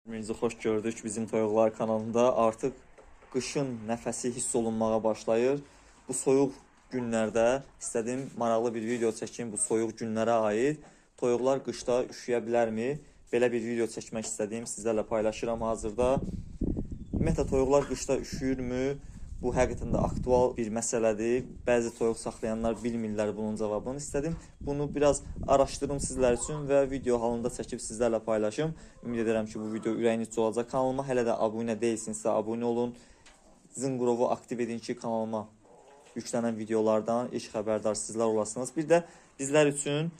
Bizi xoş gördük bizim Toyuqlar kanalında. Artıq qışın nəfəsi hiss olunmağa başlayır. Bu soyuq günlərdə istədim maraqlı bir video çəkim bu soyuq günlərə aid. Toyuqlar qışda üşüyə bilərmi? Belə bir video çəkmək istədim, sizlərlə paylaşıram hazırda. Ümumiyyətlə toyuqlar qışda üşüyürmü? Bu həqiqətən də aktual bir məsələdir. Bəzi toyuq saxlayanlar bilmirlər bunun cavabını. İstədim bunu biraz araşdırım sizlər üçün və video halında çəkib sizlərlə paylaşım. Ümid edirəm ki, bu video ürəyinizcə olacaq. Kanalıma hələ də abunə deyilsinizsə abunə olun. Zınqırovu aktiv edin ki, kanalıma yüklənən videolardan ilk xəbərdar sizlər olasınız. Bir də bizlər üçün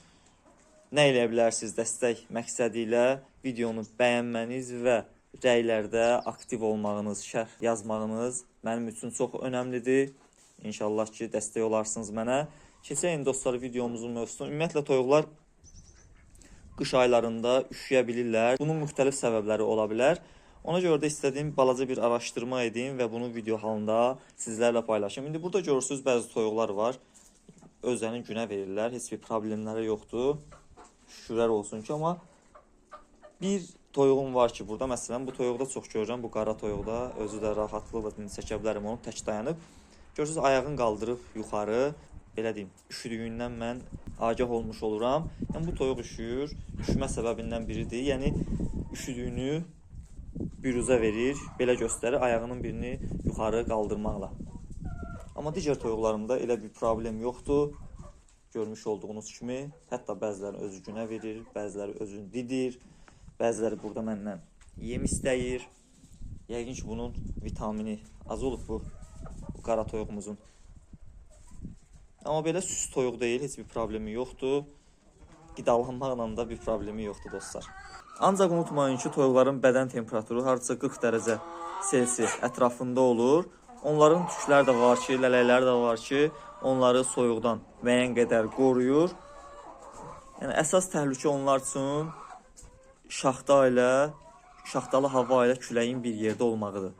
nə eləyə bilərsiniz dəstək məqsədi ilə videonu bəyənməniz və rəylərdə aktiv olmağınız, şərh yazmağınız mənim üçün çox önəmlidir. İnşallah ki, dəstək olarsınız mənə. Keçəyin dostlar videomuzun mövzusuna. Ümumiyyətlə toyuqlar qış aylarında üşüyə bilirlər. Bunun müxtəlif səbəbləri ola bilər. Ona görə də istədiyim balaca bir araşdırma edeyim və bunu video halında sizlərlə paylaşım. İndi burada görürsünüz bəzi toyuqlar var. Özlərini günə verirlər. Heç bir problemləri yoxdur. Şükürlər olsun ki, amma bir toyuğum var ki, burada məsələn bu toyuqda çox görürəm, bu qara toyuqda özü də rahatlıqla çəkə bilərəm onu tək dayanıb. Görürsünüz ayağını qaldırıb yuxarı, belə deyim, üşüdüyündən mən agah olmuş oluram. Yəni bu toyuq üşüyür, üşümə səbəbindən biridir. Yəni üşüdüyünü büruzə verir, belə göstərir ayağının birini yuxarı qaldırmaqla. Amma digər toyuqlarımda elə bir problem yoxdur. Görmüş olduğunuz kimi, hətta bəziləri özü günə verir, bəziləri özünü didir. Bəziləri burada məndən yem istəyir. Yəqin ki, bunun vitamini az olub bu qara toyuğumuzun. Amma belə süs toyuq deyil, heç bir problemi yoxdur. Qidalanmaqla da bir problemi yoxdur dostlar. Ancaq unutmayın ki, toyuqların bədən temperaturu hardasa 40 dərəcə Selsi ətrafında olur. Onların tükləri də var ki, lələkləri də var ki, onları soyuqdan müəyyən qədər qoruyur. Yəni əsas təhlükə onlar üçün şaxtalı hava ilə küləyin bir yerdə olmağıdır.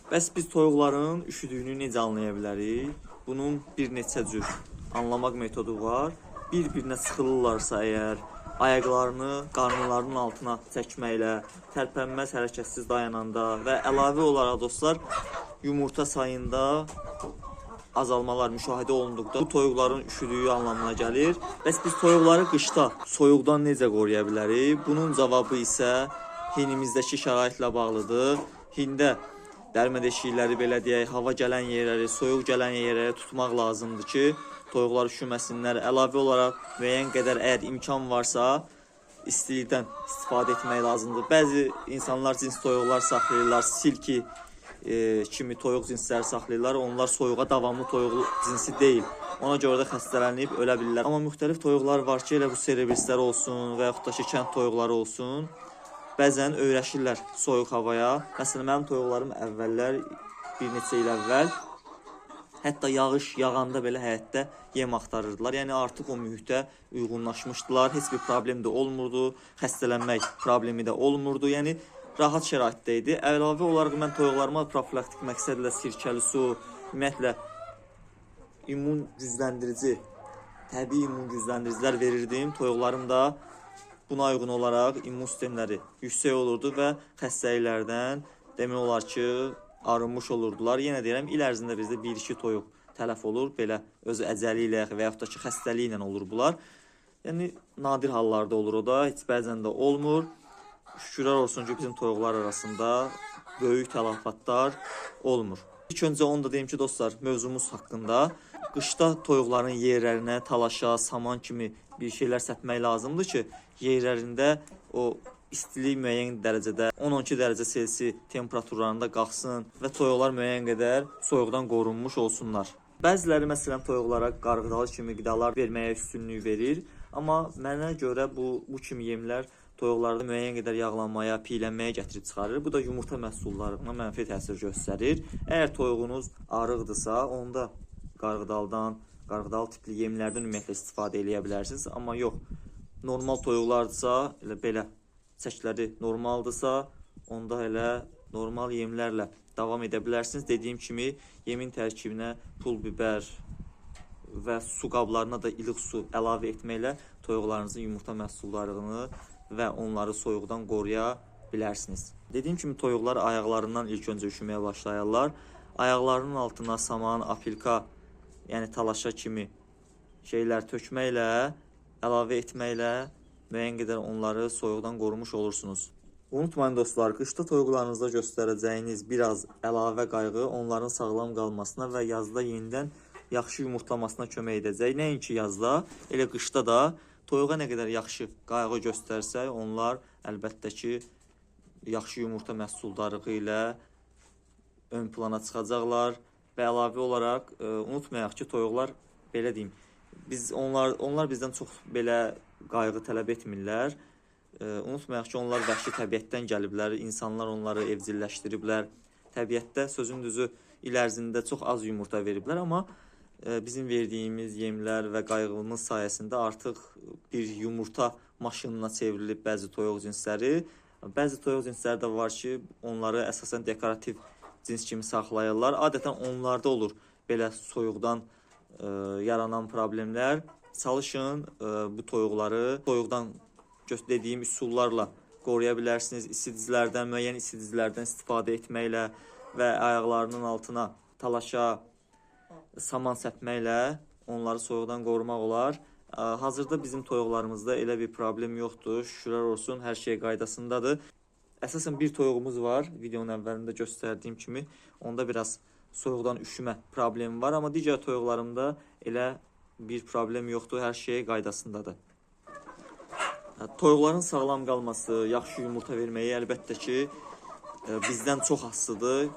Bəs biz toyuqların üşüdüyünü necə anlaya bilərik? Bunun bir neçə cür anlamaq metodu var. Bir-birinə sıxılırlarsa əgər, ayaqlarını qarnlarının altına çəkməklə, tərpənməz hərəkətsiz dayananda və əlavə olaraq dostlar, yumurta sayında azalmalar müşahidə olunduqda bu toyuqların üşüdüyü anlamına gəlir. Bəs biz toyuqları qışda soyuqdan necə qoruya bilərik? Bunun cavabı isə hinimizdəki şəraitlə bağlıdır. Hində dərmə deşikləri, belə deyək, hava gələn yerləri, soyuq gələn yerləri tutmaq lazımdır ki, toyuqlar üşüməsinlər. Əlavə olaraq müəyyən qədər əgər imkan varsa, istilikdən istifadə etmək lazımdır. Bəzi insanlar cins toyuqlar saxlayırlar, silki kimi toyuq cinsləri saxlayırlar. Onlar soyuğa davamlı toyuq cinsi deyil. Ona görə də xəstələnib ölə bilirlər. Amma müxtəlif toyuqlar var ki, elə bu serebrislər olsun və yaxud da ki, kənd toyuqları olsun. Bəzən öyrəşirlər soyuq havaya. Məsələn, mənim toyuqlarım əvvəllər, bir neçə il əvvəl, hətta yağış yağanda belə həyətdə yem axtarırdılar. Yəni artıq o mühitə uyğunlaşmışdılar. Heç bir problem də olmurdu. Xəstələnmək problemi də olmurdu. Yəni rahat şəraitdə idi. Əlavə olaraq mən toyuqlarıma profilaktik məqsədlə sirkəli su, ümumiyyətlə immun gücləndirici, təbii immun gücləndiricilər verirdim. Toyuqlarım da buna uyğun olaraq immun sistemləri yüksək olurdu və xəstəliklərdən demək olar ki, arınmış olurdular. Yenə deyirəm, il ərzində bizdə 1-2 toyuq tələf olur. Belə öz əcəli ilə və yaxud da ki, xəstəliyi ilə olur bunlar. Yəni nadir hallarda olur o da, heç bəzən də olmur. Şükürlər olsun ki, bizim toyuqlar arasında böyük tələfatlar olmur. İlk öncə onu da deyim ki, dostlar, mövzumuz haqqında qışda toyuqların yerlərinə talaşa, saman kimi bir şeylər səpmək lazımdır ki, yerlərində o istilik müəyyən dərəcədə 10-12 dərəcə Selsi temperaturlarında qalxsın və toyuqlar müəyyən qədər soyuqdan qorunmuş olsunlar. Bəziləri məsələn toyuqlara qarğıdalı kimi qidalar verməyə üstünlük verir, amma mənə görə bu kimi yemlər toyuqlarda müəyyən qədər yağlanmaya, piylənməyə gətirib çıxarır. Bu da yumurta məhsullarına mənfi təsir göstərir. Əgər toyuğunuz arıqdırsa, onda qarğıdalı tipli yemlərdən ümumiyyətlə istifadə edə bilərsiniz. Amma yox, normal toyuqlardırsa, elə belə çəkləri normaldırsa, onda elə normal yemlərlə davam edə bilərsiniz. Dediyim kimi, yemin tərkibinə pul biber və su qablarına da ilıq su əlavə etməklə toyuqlarınızın yumurta məhsullarını və onları soyuqdan qoruya bilərsiniz. Dediyim kimi toyuqlar ayaqlarından ilk öncə üşüməyə başlayırlar. Ayaqlarının altına saman, apilka, yəni talaşa kimi şeylər tökməklə, əlavə etməklə müəyyən qədər onları soyuqdan qorumuş olursunuz. Unutmayın dostlar, qışda toyuqlarınızda göstərəcəyiniz biraz əlavə qayğı onların sağlam qalmasına və yazda yenidən yaxşı yumurtlamasına kömək edəcək. Nəinki yazda, elə qışda da toyuğa nə qədər yaxşı qayğı göstərsək, onlar əlbəttə ki, yaxşı yumurta məhsuldarlığı ilə ön plana çıxacaqlar və əlavə olaraq unutmayaq ki, toyuqlar belə deyim, onlar bizdən çox belə qayğı tələb etmirlər. Unutmayaq ki, onlar vəhşi təbiətdən gəliblər, insanlar onları evcilləşdiriblər. Təbiətdə sözün düzü il ərzində çox az yumurta veriblər, amma bizim verdiyimiz yemlər və qayğımız sayəsində artıq bir yumurta maşınına çevrilib bəzi toyuq cinsləri. Bəzi toyuq cinsləri də var ki, onları əsasən dekorativ cins kimi saxlayırlar. Adətən onlarda olur belə soyuqdan yaranan problemlər. Çalışın bu toyuqları soyuqdan dediyim üsullarla qoruya bilərsiniz. İsidicilərdən, müəyyən isidicilərdən istifadə etməklə və ayaqlarının altına talaşa, saman səpməklə onları soyuqdan qorumaq olar. Hazırda bizim toyuqlarımızda elə bir problem yoxdur. Şükürlər olsun, hər şey qaydasındadır. Əsasən bir toyuğumuz var, videonun əvvəlində göstərdiyim kimi. Onda biraz soyuqdan üşümə problemi var, amma digər toyuqlarımda elə bir problem yoxdur, hər şey qaydasındadır. Toyuqların sağlam qalması, yaxşı yumurta verməyi əlbəttə ki, bizdən çox asılıdır.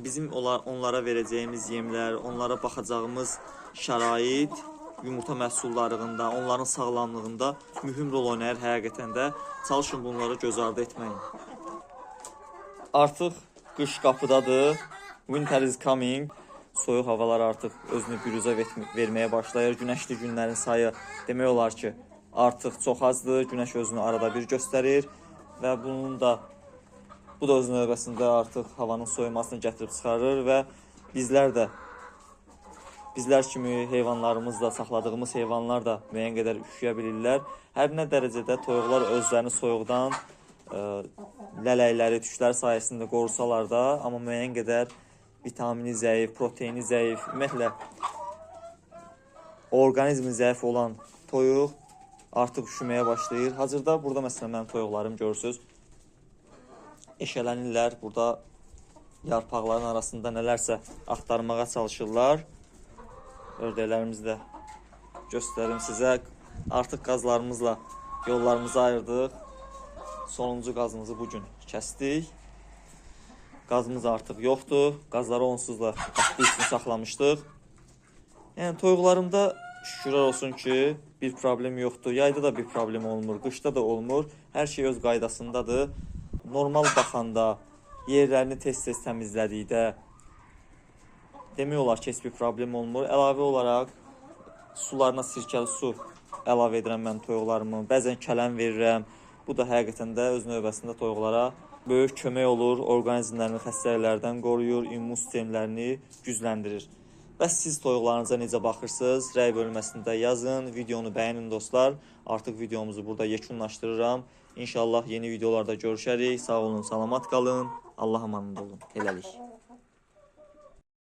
Bizim onlara verəcəyimiz yemlər, onlara baxacağımız şərait, yumurta məhsullarında, onların sağlamlığında mühüm rol oynayır həqiqətən də. Çalışın bunları göz ardı etməyin. Artıq qış qapıdadır. Winter is coming. Soyuq havalar artıq özünü büruzə verməyə başlayır. Günəşli günlərin sayı demək olar ki, artıq çox azdır. Günəş özünü arada bir göstərir və bu da öz növbəsində artıq havanın soyumasını gətirib çıxarır və bizlər kimi heyvanlarımız da, saxladığımız heyvanlar da müəyyən qədər üşüyə bilirlər. Hər nə dərəcədə toyuqlar özlərini soyuqdan lələkləri, tükləri sayəsində qorusalar da, amma müəyyən qədər vitamini zəif, proteini zəif, ümumiyyətlə orqanizmi zəif olan toyuq artıq üşüməyə başlayır. Hazırda burada məsələn mənim toyuqlarım görürsünüz, eşələnirlər. Burada yarpaqların arasında nələrsə axtarmağa çalışırlar. Ördəklərimizi də göstərim sizə. Artıq qazlarımızla yollarımızı ayırdıq. Sonuncu qazımızı bugün kəsdik. Qazımız artıq yoxdur. Qazları onsuz da ətli üçün saxlamışdıq. Yəni toyuqlarımda şükürlər olsun ki, bir problem yoxdur. Yayda da bir problem olmur, qışda da olmur. Hər şey öz qaydasındadır. Normal baxanda, yerlərini tez-tez təmizlədikdə demək olar ki, heç bir problem olmur. Əlavə olaraq sularına sirkəli su əlavə edirəm mən toyuqlarımın. Bəzən kələm verirəm. Bu da həqiqətən də öz növbəsində toyuqlara böyük kömək olur. Orqanizmlərini xəstəliklərdən qoruyur, immun sistemlərini gücləndirir. Bəs siz toyuqlarınıza necə baxırsınız? Rəy bölməsində yazın, videonu bəyənin dostlar. Artıq videomuzu burada yekunlaşdırıram. İnşallah yeni videolarda görüşərik. Sağ olun, salamat qalın. Allah amanında olun. Hələlik.